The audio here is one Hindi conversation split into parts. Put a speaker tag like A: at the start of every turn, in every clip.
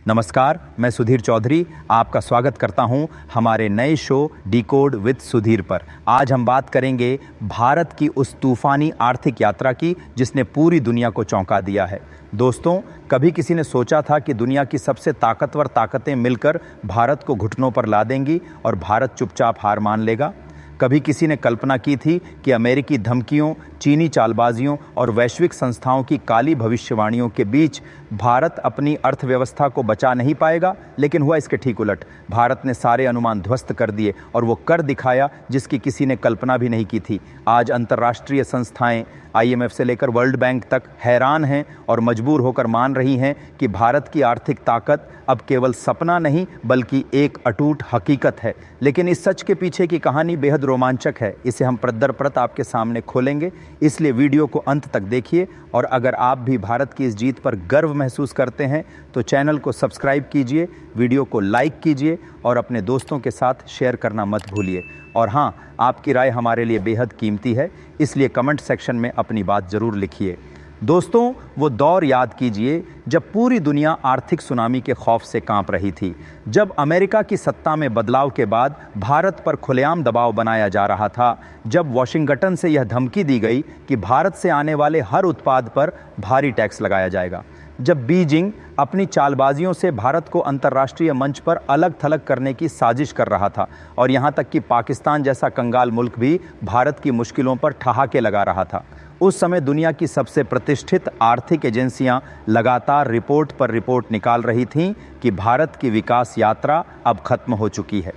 A: नमस्कार, मैं सुधीर चौधरी आपका स्वागत करता हूं हमारे नए शो डिकोड विद सुधीर पर। आज हम बात करेंगे भारत की उस तूफानी आर्थिक यात्रा की जिसने पूरी दुनिया को चौंका दिया है। दोस्तों, कभी किसी ने सोचा था कि दुनिया की सबसे ताकतवर ताकतें मिलकर भारत को घुटनों पर ला देंगी और भारत चुपचाप हार मान लेगा? कभी किसी ने कल्पना की थी कि अमेरिकी धमकियों, चीनी चालबाजियों और वैश्विक संस्थाओं की काली भविष्यवाणियों के बीच भारत अपनी अर्थव्यवस्था को बचा नहीं पाएगा? लेकिन हुआ इसके ठीक उलट। भारत ने सारे अनुमान ध्वस्त कर दिए और वो कर दिखाया जिसकी किसी ने कल्पना भी नहीं की थी। आज अंतर्राष्ट्रीय संस्थाएं, IMF से लेकर वर्ल्ड बैंक तक हैरान हैं और मजबूर होकर मान रही हैं कि भारत की आर्थिक ताकत अब केवल सपना नहीं बल्कि एक अटूट हकीकत है। लेकिन इस सच के पीछे की कहानी बेहद रोमांचक है। इसे हम परत दर परत आपके सामने खोलेंगे, इसलिए वीडियो को अंत तक देखिए। और अगर आप भी भारत की इस जीत पर गर्व महसूस करते हैं तो चैनल को सब्सक्राइब कीजिए, वीडियो को लाइक कीजिए और अपने दोस्तों के साथ शेयर करना मत भूलिए। और हाँ, आपकी राय हमारे लिए बेहद कीमती है, इसलिए कमेंट सेक्शन में अपनी बात ज़रूर लिखिए। दोस्तों, वो दौर याद कीजिए जब पूरी दुनिया आर्थिक सुनामी के खौफ से कांप रही थी, जब अमेरिका की सत्ता में बदलाव के बाद भारत पर खुलेआम दबाव बनाया जा रहा था, जब वॉशिंगटन से यह धमकी दी गई कि भारत से आने वाले हर उत्पाद पर भारी टैक्स लगाया जाएगा, जब बीजिंग अपनी चालबाजियों से भारत को अंतर्राष्ट्रीय मंच पर अलग थलग करने की साजिश कर रहा था और यहाँ तक कि पाकिस्तान जैसा कंगाल मुल्क भी भारत की मुश्किलों पर ठहाके लगा रहा था। उस समय दुनिया की सबसे प्रतिष्ठित आर्थिक एजेंसियां लगातार रिपोर्ट पर रिपोर्ट निकाल रही थीं कि भारत की विकास यात्रा अब खत्म हो चुकी है।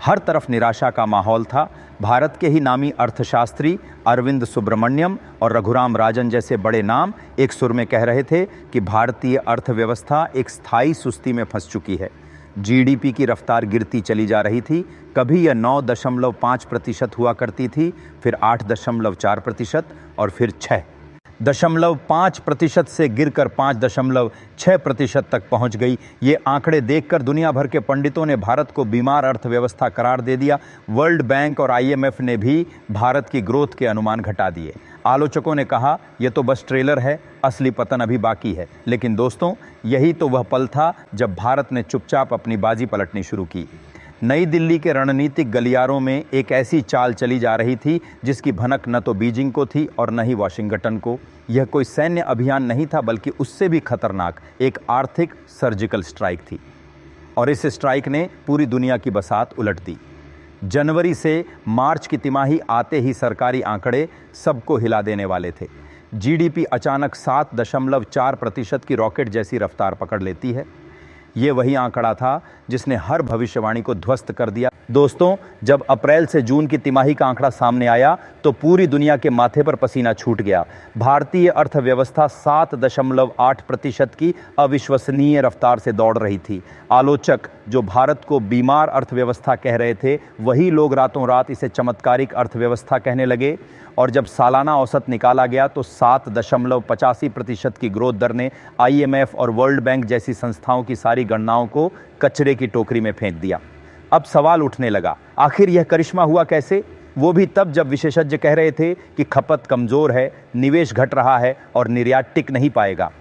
A: हर तरफ निराशा का माहौल था। भारत के ही नामी अर्थशास्त्री अरविंद सुब्रमण्यम और रघुराम राजन जैसे बड़े नाम एक सुर में कह रहे थे कि भारतीय अर्थव्यवस्था एक स्थायी सुस्ती में फंस चुकी है। GDP की रफ्तार गिरती चली जा रही थी। कभी यह 9.5% हुआ करती थी, फिर 8.4% और फिर 6.5% से गिरकर 5.6% तक पहुंच गई। ये आंकड़े देखकर दुनिया भर के पंडितों ने भारत को बीमार अर्थव्यवस्था करार दे दिया। वर्ल्ड बैंक और IMF ने भी भारत की ग्रोथ के अनुमान घटा दिए। आलोचकों ने कहा यह तो बस ट्रेलर है, असली पतन अभी बाकी है। लेकिन दोस्तों, यही तो वह पल था जब भारत ने चुपचाप अपनी बाजी पलटनी शुरू की। नई दिल्ली के रणनीतिक गलियारों में एक ऐसी चाल चली जा रही थी जिसकी भनक न तो बीजिंग को थी और न ही वॉशिंगटन को। यह कोई सैन्य अभियान नहीं था बल्कि उससे भी खतरनाक एक आर्थिक सर्जिकल स्ट्राइक थी। और इस स्ट्राइक ने पूरी दुनिया की बसात उलट दी। जनवरी से मार्च की तिमाही आते ही सरकारी आंकड़े सबको हिला देने वाले थे। GDP अचानक 7.4% की रॉकेट जैसी रफ्तार पकड़ लेती है। ये वही आंकड़ा था जिसने हर भविष्यवाणी को ध्वस्त कर दिया। दोस्तों, जब अप्रैल से जून की तिमाही का आंकड़ा सामने आया तो पूरी दुनिया के माथे पर पसीना छूट गया। भारतीय अर्थव्यवस्था 7.8% की अविश्वसनीय रफ्तार से दौड़ रही थी। आलोचक जो भारत को बीमार अर्थव्यवस्था कह रहे थे, वही लोग रातों रात इसे चमत्कारिक अर्थव्यवस्था कहने लगे। और जब सालाना औसत निकाला गया तो 7.85% की ग्रोथ दर ने IMF और वर्ल्ड बैंक जैसी संस्थाओं की सारी गणनाओं को कचरे की टोकरी में फेंक दिया। अब सवाल उठने लगा, आखिर यह करिश्मा हुआ कैसे? वो भी तब जब विशेषज्ञ कह रहे थे कि खपत कमजोर है, निवेश घट रहा है और निर्यात टिक नहीं पाएगा।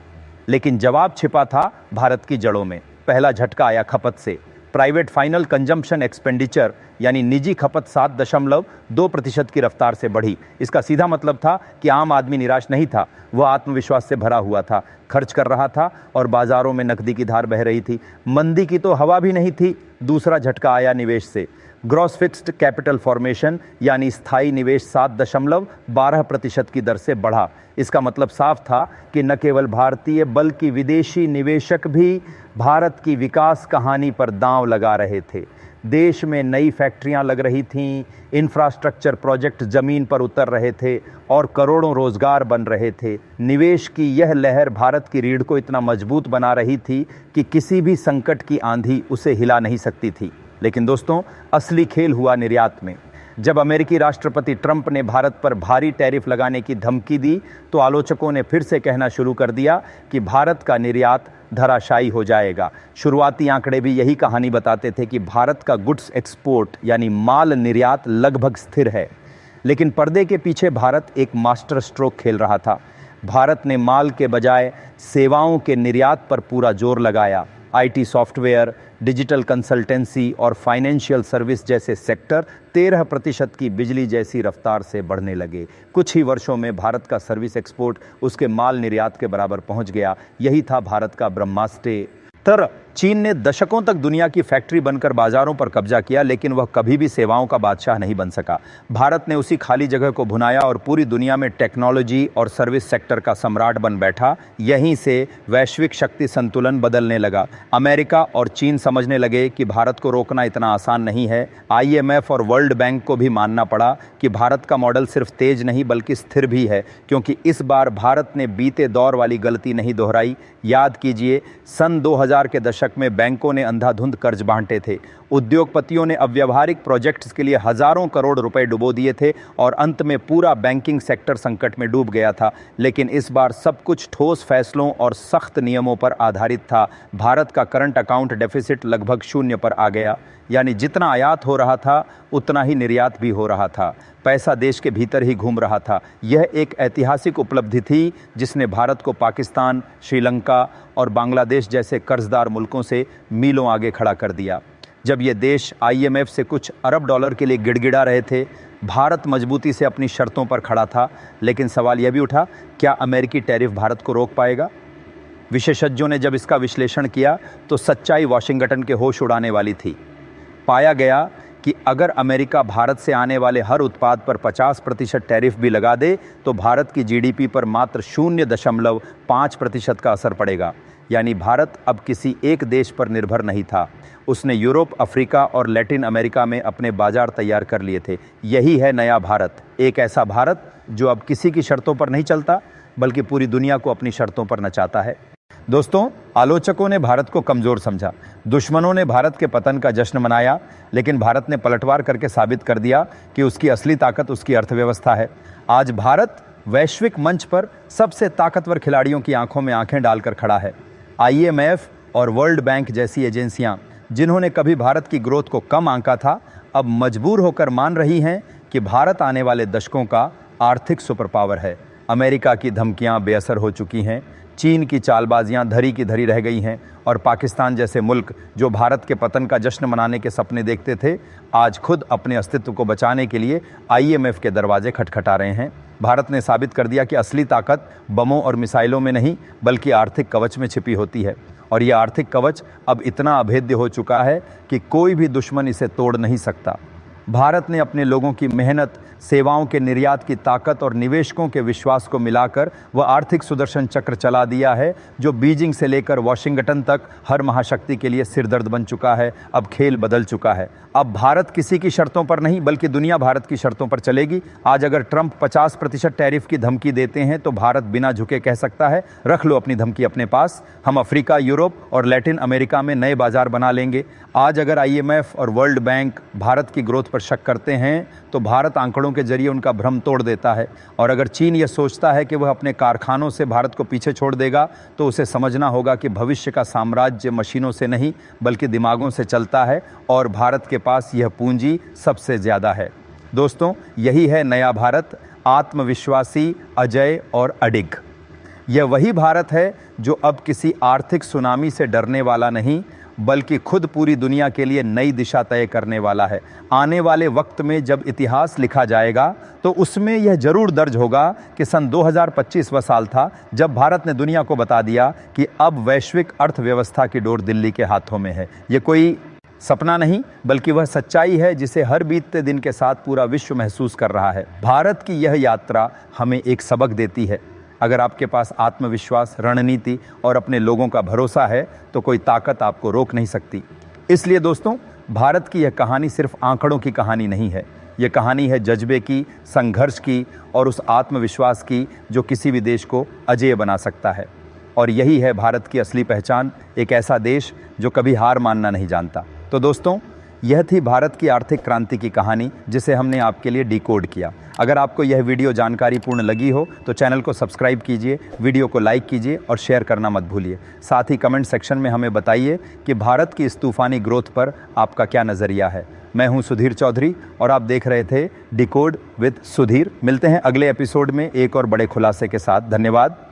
A: लेकिन जवाब छिपा था भारत की जड़ों में। पहला झटका आया खपत से। प्राइवेट फाइनल कंजम्पशन एक्सपेंडिचर यानी निजी खपत 7.2% की रफ्तार से बढ़ी। इसका सीधा मतलब था कि आम आदमी निराश नहीं था, वह आत्मविश्वास से भरा हुआ था, खर्च कर रहा था और बाजारों में नकदी की धार बह रही थी। मंदी की तो हवा भी नहीं थी। दूसरा झटका आया निवेश से। ग्रॉस फिक्स्ड कैपिटल फॉर्मेशन यानी स्थायी निवेश 7.12% की दर से बढ़ा। इसका मतलब साफ था कि न केवल भारतीय बल्कि विदेशी निवेशक भी भारत की विकास कहानी पर दांव लगा रहे थे। देश में नई फैक्ट्रियां लग रही थीं, इंफ्रास्ट्रक्चर प्रोजेक्ट जमीन पर उतर रहे थे और करोड़ों रोजगार बन रहे थे। निवेश की यह लहर भारत की रीढ़ को इतना मजबूत बना रही थी कि किसी भी संकट की आंधी उसे हिला नहीं सकती थी। लेकिन दोस्तों, असली खेल हुआ निर्यात में। जब अमेरिकी राष्ट्रपति ट्रंप ने भारत पर भारी टैरिफ लगाने की धमकी दी तो आलोचकों ने फिर से कहना शुरू कर दिया कि भारत का निर्यात धराशायी हो जाएगा। शुरुआती आंकड़े भी यही कहानी बताते थे कि भारत का गुड्स एक्सपोर्ट यानी माल निर्यात लगभग स्थिर है। लेकिन पर्दे के पीछे भारत एक मास्टर स्ट्रोक खेल रहा था। भारत ने माल के बजाय सेवाओं के निर्यात पर पूरा जोर लगाया। आईटी सॉफ्टवेयर, डिजिटल कंसल्टेंसी और फाइनेंशियल सर्विस जैसे सेक्टर 13% की बिजली जैसी रफ्तार से बढ़ने लगे। कुछ ही वर्षों में भारत का सर्विस एक्सपोर्ट उसके माल निर्यात के बराबर पहुंच गया। यही था भारत का ब्रह्मास्त्र। चीन ने दशकों तक दुनिया की फैक्ट्री बनकर बाजारों पर कब्जा किया, लेकिन वह कभी भी सेवाओं का बादशाह नहीं बन सका। भारत ने उसी खाली जगह को भुनाया और पूरी दुनिया में टेक्नोलॉजी और सर्विस सेक्टर का सम्राट बन बैठा। यहीं से वैश्विक शक्ति संतुलन बदलने लगा। अमेरिका और चीन समझने लगे कि भारत को रोकना इतना आसान नहीं है। IMF और वर्ल्ड बैंक को भी मानना पड़ा कि भारत का मॉडल सिर्फ तेज नहीं बल्कि स्थिर भी है, क्योंकि इस बार भारत ने बीते दौर वाली गलती नहीं दोहराई। याद कीजिए, सन 2000 के दशक में बैंकों ने अंधाधुंध कर्ज बांटे थे। उद्योगपतियों ने अव्यावहारिक प्रोजेक्ट्स के लिए हजारों करोड़ रुपए डुबो दिए थे और अंत में पूरा बैंकिंग सेक्टर संकट में डूब गया था। लेकिन इस बार सब कुछ ठोस फैसलों और सख्त नियमों पर आधारित था। भारत का करंट अकाउंट डेफिसिट लगभग 0 पर आ गया, यानी जितना आयात हो रहा था उतना ही निर्यात भी हो रहा था। पैसा देश के भीतर ही घूम रहा था। यह एक ऐतिहासिक उपलब्धि थी जिसने भारत को पाकिस्तान, श्रीलंका और बांग्लादेश जैसे कर्जदार मुल्कों से मीलों आगे खड़ा कर दिया। जब ये देश IMF से कुछ अरब डॉलर के लिए गिड़गिड़ा रहे थे, भारत मजबूती से अपनी शर्तों पर खड़ा था। लेकिन सवाल यह भी उठा, क्या अमेरिकी टैरिफ भारत को रोक पाएगा? विशेषज्ञों ने जब इसका विश्लेषण किया तो सच्चाई वाशिंगटन के होश उड़ाने वाली थी। पाया गया कि अगर अमेरिका भारत से आने वाले हर उत्पाद पर 50% टैरिफ भी लगा दे तो भारत की GDP पर मात्र 0.5% का असर पड़ेगा। यानी भारत अब किसी एक देश पर निर्भर नहीं था। उसने यूरोप, अफ्रीका और लैटिन अमेरिका में अपने बाजार तैयार कर लिए थे। यही है नया भारत, एक ऐसा भारत जो अब किसी की शर्तों पर नहीं चलता बल्कि पूरी दुनिया को अपनी शर्तों पर नचाता है। दोस्तों, आलोचकों ने भारत को कमज़ोर समझा, दुश्मनों ने भारत के पतन का जश्न मनाया, लेकिन भारत ने पलटवार करके साबित कर दिया कि उसकी असली ताकत उसकी अर्थव्यवस्था है। आज भारत वैश्विक मंच पर सबसे ताकतवर खिलाड़ियों की आंखों में आंखें डालकर खड़ा है। IMF और वर्ल्ड बैंक जैसी एजेंसियां, जिन्होंने कभी भारत की ग्रोथ को कम आंका था, अब मजबूर होकर मान रही हैं कि भारत आने वाले दशकों का आर्थिक सुपर पावर है। अमेरिका की धमकियां बेअसर हो चुकी हैं, चीन की चालबाजियां धरी की धरी रह गई हैं और पाकिस्तान जैसे मुल्क जो भारत के पतन का जश्न मनाने के सपने देखते थे, आज खुद अपने अस्तित्व को बचाने के लिए IMF के दरवाजे खटखटा रहे हैं। भारत ने साबित कर दिया कि असली ताकत बमों और मिसाइलों में नहीं बल्कि आर्थिक कवच में छिपी होती है। और यह आर्थिक कवच अब इतना अभेद्य हो चुका है कि कोई भी दुश्मन इसे तोड़ नहीं सकता। भारत ने अपने लोगों की मेहनत, सेवाओं के निर्यात की ताकत और निवेशकों के विश्वास को मिलाकर वह आर्थिक सुदर्शन चक्र चला दिया है जो बीजिंग से लेकर वॉशिंगटन तक हर महाशक्ति के लिए सिरदर्द बन चुका है। अब खेल बदल चुका है। अब भारत किसी की शर्तों पर नहीं बल्कि दुनिया भारत की शर्तों पर चलेगी। आज अगर ट्रंप 50% टैरिफ की धमकी देते हैं तो भारत बिना झुके कह सकता है, रख लो अपनी धमकी अपने पास, हम अफ्रीका, यूरोप और लैटिन अमेरिका में नए बाजार बना लेंगे। आज अगर IMF और वर्ल्ड बैंक भारत की ग्रोथ पर शक करते हैं तो भारत आंकड़ों के जरिए उनका भ्रम तोड़ देता है। और अगर चीन यह सोचता है कि वह अपने कारखानों से भारत को पीछे छोड़ देगा तो उसे समझना होगा कि भविष्य का साम्राज्य मशीनों से नहीं बल्कि दिमागों से चलता है और भारत के पास यह पूंजी सबसे ज़्यादा है। दोस्तों, यही है नया भारत, आत्मविश्वासी, अजय और अडिग। यह वही भारत है जो अब किसी आर्थिक सुनामी से डरने वाला नहीं बल्कि खुद पूरी दुनिया के लिए नई दिशा तय करने वाला है। आने वाले वक्त में जब इतिहास लिखा जाएगा तो उसमें यह जरूर दर्ज होगा कि सन 2025 वह साल था जब भारत ने दुनिया को बता दिया कि अब वैश्विक अर्थव्यवस्था की डोर दिल्ली के हाथों में है। ये कोई सपना नहीं बल्कि वह सच्चाई है जिसे हर बीतते दिन के साथ पूरा विश्व महसूस कर रहा है। भारत की यह यात्रा हमें एक सबक देती है। अगर आपके पास आत्मविश्वास, रणनीति और अपने लोगों का भरोसा है तो कोई ताकत आपको रोक नहीं सकती। इसलिए दोस्तों, भारत की यह कहानी सिर्फ आंकड़ों की कहानी नहीं है। यह कहानी है जज्बे की, संघर्ष की और उस आत्मविश्वास की जो किसी भी देश को अजेय बना सकता है। और यही है भारत की असली पहचान, एक ऐसा देश जो कभी हार मानना नहीं जानता। तो दोस्तों, यह थी भारत की आर्थिक क्रांति की कहानी जिसे हमने आपके लिए डिकोड किया। अगर आपको यह वीडियो जानकारीपूर्ण लगी हो तो चैनल को सब्सक्राइब कीजिए, वीडियो को लाइक कीजिए और शेयर करना मत भूलिए। साथ ही कमेंट सेक्शन में हमें बताइए कि भारत की इस तूफानी ग्रोथ पर आपका क्या नज़रिया है। मैं हूं सुधीर चौधरी और आप देख रहे थे डिकोड विद सुधीर। मिलते हैं अगले एपिसोड में एक और बड़े खुलासे के साथ। धन्यवाद।